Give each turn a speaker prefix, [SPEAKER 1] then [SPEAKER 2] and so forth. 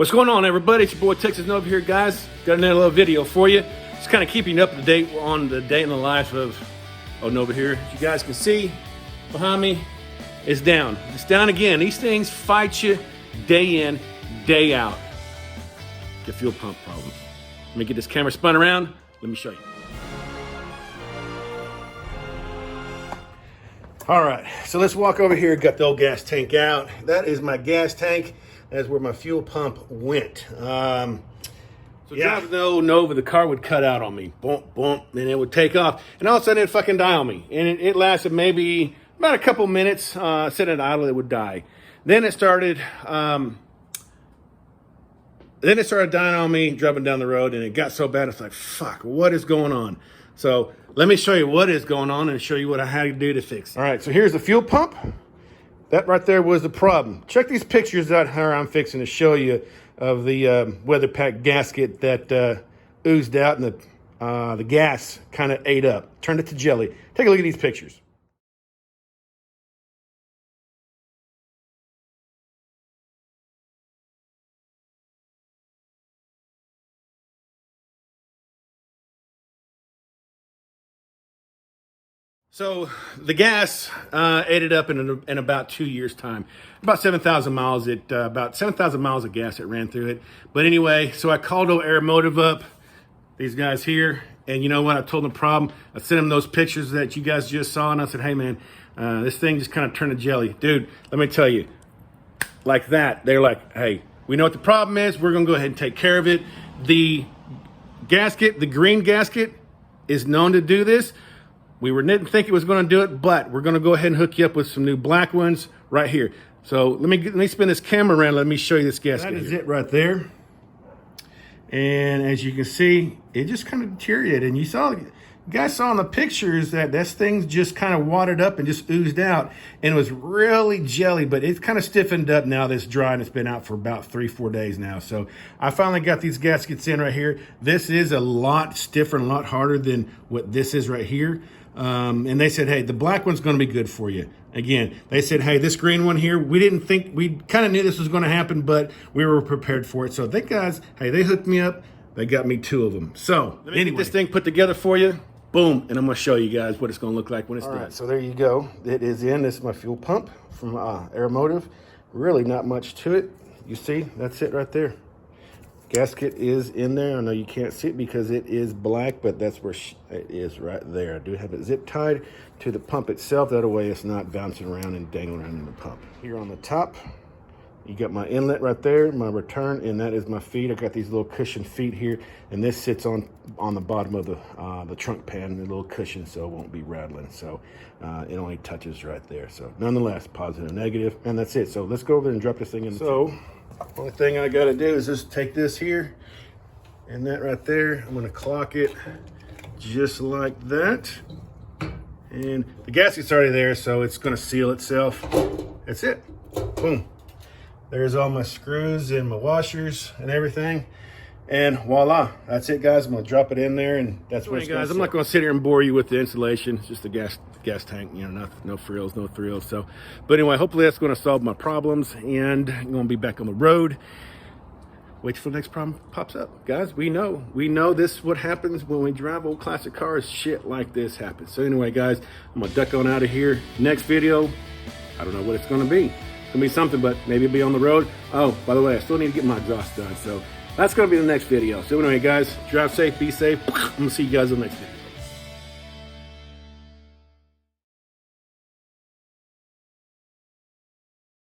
[SPEAKER 1] What's going on, everybody? It's your boy TexasNova here, guys. Got another little video for you. Just kind of keeping you up to date on the day in the life of Nova here. As you guys can see behind me, it's down. It's down again. These things fight you day in, day out. Get fuel pump problems. Let me get this camera spun around. Let me show you. All right, so let's walk over here. Got the old gas tank out. That is my gas tank. That's where my fuel pump went. Driving the old Nova, the car would cut out on me. Boom, boom, and it would take off. And all of a sudden, it'd fucking die on me. And it lasted maybe about a couple minutes. Sitting at idle, it would die. Then it started dying on me, driving down the road, and it got so bad, it's like, fuck, what is going on? So let me show you what is going on and show you what I had to do to fix it. All right, so here's the fuel pump. That right there was the problem. Check these pictures out here I'm fixing to show you of the weather pack gasket that oozed out and the gas kind of ate up, turned it to jelly. Take a look at these pictures. So the gas ate it up in about 2 years' time. About 7,000 miles. About 7,000 miles of gas that ran through it. But anyway, so I called old Aeromotive up, these guys here, and you know what? I told them the problem. I sent them those pictures that you guys just saw, and I said, hey man, this thing just kind of turned to jelly. Dude, let me tell you, like that, they're like, hey, we know what the problem is. We're gonna go ahead and take care of it. The gasket, the green gasket, is known to do this. We didn't think it was going to do it, but we're going to go ahead and hook you up with some new black ones right here. So let me spin this camera around. Let me show you this gasket. That is it right there. And as you can see, it just kind of deteriorated. And you guys saw in the pictures that this thing just kind of wadded up and just oozed out. And it was really jelly, but it's kind of stiffened up now that's dry, and it's been out for about 3-4 days now. So I finally got these gaskets in right here. This is a lot stiffer and a lot harder than what this is right here. And they said, hey, the black one's going to be good for you. Again, they said, hey, this green one here, we kind of knew this was going to happen, but we were prepared for it. So they guys, hey, they hooked me up. They got me 2 of them. So let me get this thing put together for you. Boom. And I'm going to show you guys what it's going to look like when it's done. All right, so there you go. It is in. This is my fuel pump from Aeromotive. Really not much to it. You see, that's it right there. Gasket is in there. I know you can't see it because it is black, but that's where it is right there. I do have it zip tied to the pump itself. That way it's not bouncing around and dangling around in the pump. Here on the top, you got my inlet right there, my return, and that is my feet. I got these little cushion feet here, and this sits on the bottom of the trunk pan, the little cushion, so it won't be rattling. So it only touches right there. So nonetheless, positive, negative, and that's it. So let's go over and drop this thing in. So only thing I got to do is just take this here and that right there. I'm going to clock it just like that. And the gasket's already there, so it's going to seal itself. That's it. Boom. There's all my screws and my washers and everything. And voila, that's it, guys. I'm going to drop it in there, and that's what it's going to guys, I'm not going to sit here and bore you with the installation. It's just a gas tank, you know, no frills, no thrills. So, but anyway, hopefully that's going to solve my problems, and I'm going to be back on the road. Wait till the next problem pops up. Guys, we know this is what happens when we drive old classic cars. Shit like this happens. So anyway, guys, I'm going to duck on out of here. Next video, I don't know what it's going to be. It's going to be something, but maybe it'll be on the road. Oh, by the way, I still need to get my exhaust done. So that's going to be the next video. So anyway, guys, drive safe, be safe. I'm going to see you guys in the next video.